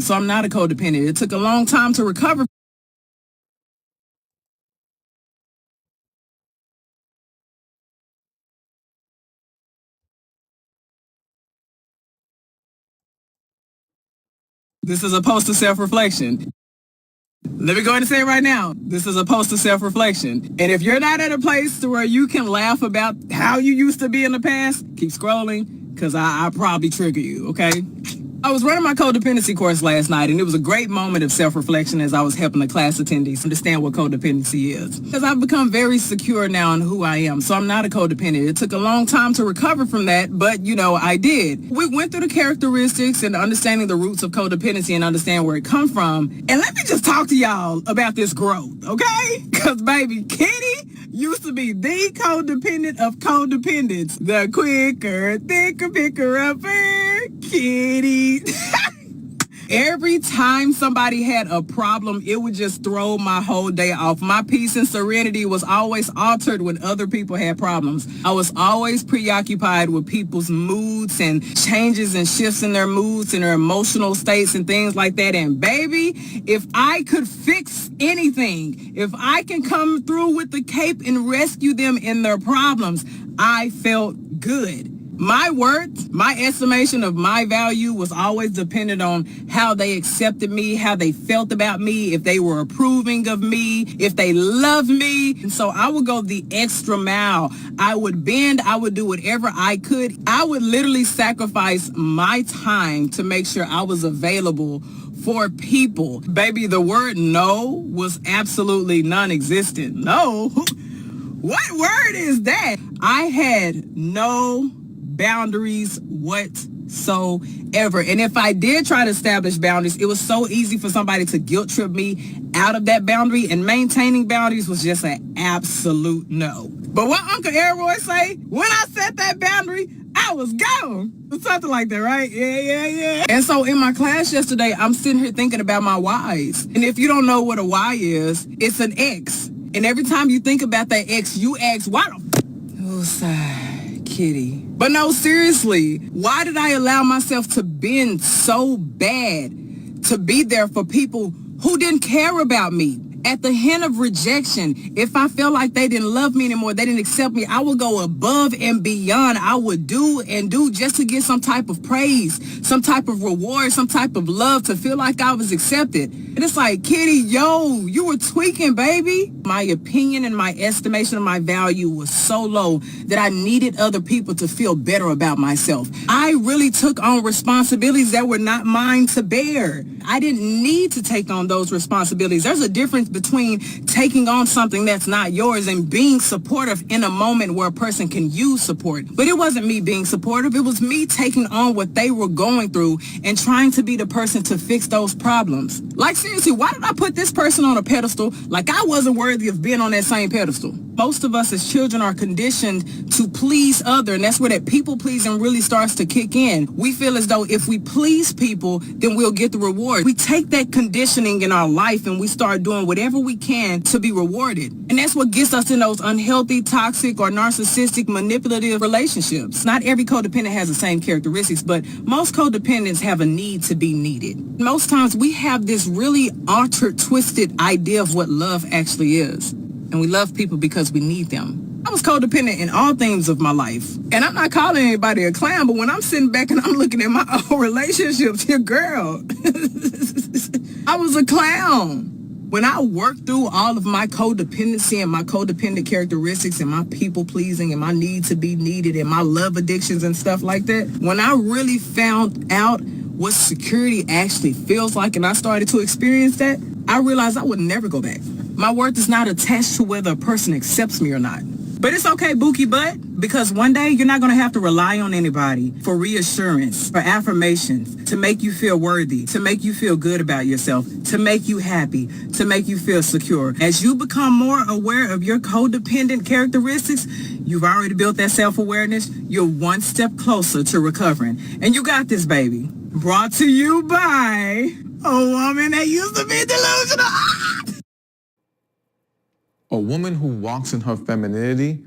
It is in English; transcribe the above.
so I'm not a codependent. It took a long time to recover. This is a post to self-reflection. Let me go ahead and say it right now. This is a post to self-reflection. And if you're not at a place to where you can laugh about how you used to be in the past, keep scrolling, because I probably trigger you, okay? I was running my codependency course last night, and it was a great moment of self-reflection as I was helping the class attendees understand what codependency is. Because I've become very secure now in who I am, so I'm not a codependent. It took a long time to recover from that, but, I did. We went through the characteristics and understanding the roots of codependency and understand where it come from. And let me just talk to y'all about this growth, okay? Because, baby, Kitty used to be the codependent of codependents. The quicker, thicker, picker-upper, Kitty. Every time somebody had a problem, it would just throw my whole day off. My peace and serenity was always altered when other people had problems. I was always preoccupied with people's moods and changes and shifts in their moods and their emotional states and things like that. And baby, if I could fix anything, if I can come through with the cape and rescue them in their problems, I felt good. My worth, my estimation of my value was always dependent on how they accepted me, how they felt about me, if they were approving of me, if they loved me. And so I would go the extra mile. I would bend. I would do whatever I could. I would literally sacrifice my time to make sure I was available for people. Baby, the word no was absolutely non-existent. No? What word is that? I had no boundaries whatsoever. And if I did try to establish boundaries, it was so easy for somebody to guilt trip me out of that boundary, and maintaining boundaries was just an absolute no. But what Uncle Elroy say, when I set that boundary, I was gone. Something like that, right? Yeah. And so in my class yesterday, I'm sitting here thinking about my whys. And if you don't know what a why is, it's an X. And every time you think about that X, you ask, why the Kitty. But no, seriously, why did I allow myself to bend so bad to be there for people who didn't care about me? At the hint of rejection, if I felt like they didn't love me anymore, they didn't accept me, I would go above and beyond. I would do just to get some type of praise, some type of reward, some type of love, to feel like I was accepted. And it's like, Kitty, you were tweaking, baby. My opinion and my estimation of my value was so low that I needed other people to feel better about myself. I really took on responsibilities that were not mine to bear. I didn't need to take on those responsibilities. There's a difference between taking on something that's not yours and being supportive in a moment where a person can use support. But it wasn't me being supportive. It was me taking on what they were going through and trying to be the person to fix those problems. Like, seriously, why did I put this person on a pedestal like I wasn't worthy of being on that same pedestal? Most of us as children are conditioned to please others, and that's where that people pleasing really starts to kick in. We feel as though if we please people, then we'll get the reward. We take that conditioning in our life and we start doing whatever we can to be rewarded. And that's what gets us in those unhealthy, toxic, or narcissistic, manipulative relationships. Not every codependent has the same characteristics, but most codependents have a need to be needed. Most times we have this really altered, twisted idea of what love actually is. And we love people because we need them. I was codependent in all things of my life. And I'm not calling anybody a clown, but when I'm sitting back and I'm looking at my own relationships, your girl, I was a clown. When I worked through all of my codependency and my codependent characteristics and my people pleasing and my need to be needed and my love addictions and stuff like that, when I really found out what security actually feels like and I started to experience that, I realized I would never go back. My worth is not attached to whether a person accepts me or not. But it's okay, Bookie Butt, because one day you're not going to have to rely on anybody for reassurance, for affirmations, to make you feel worthy, to make you feel good about yourself, to make you happy, to make you feel secure. As you become more aware of your codependent characteristics, you've already built that self-awareness. You're one step closer to recovering. And you got this, baby. Brought to you by a woman that used to be delusional. A woman who walks in her femininity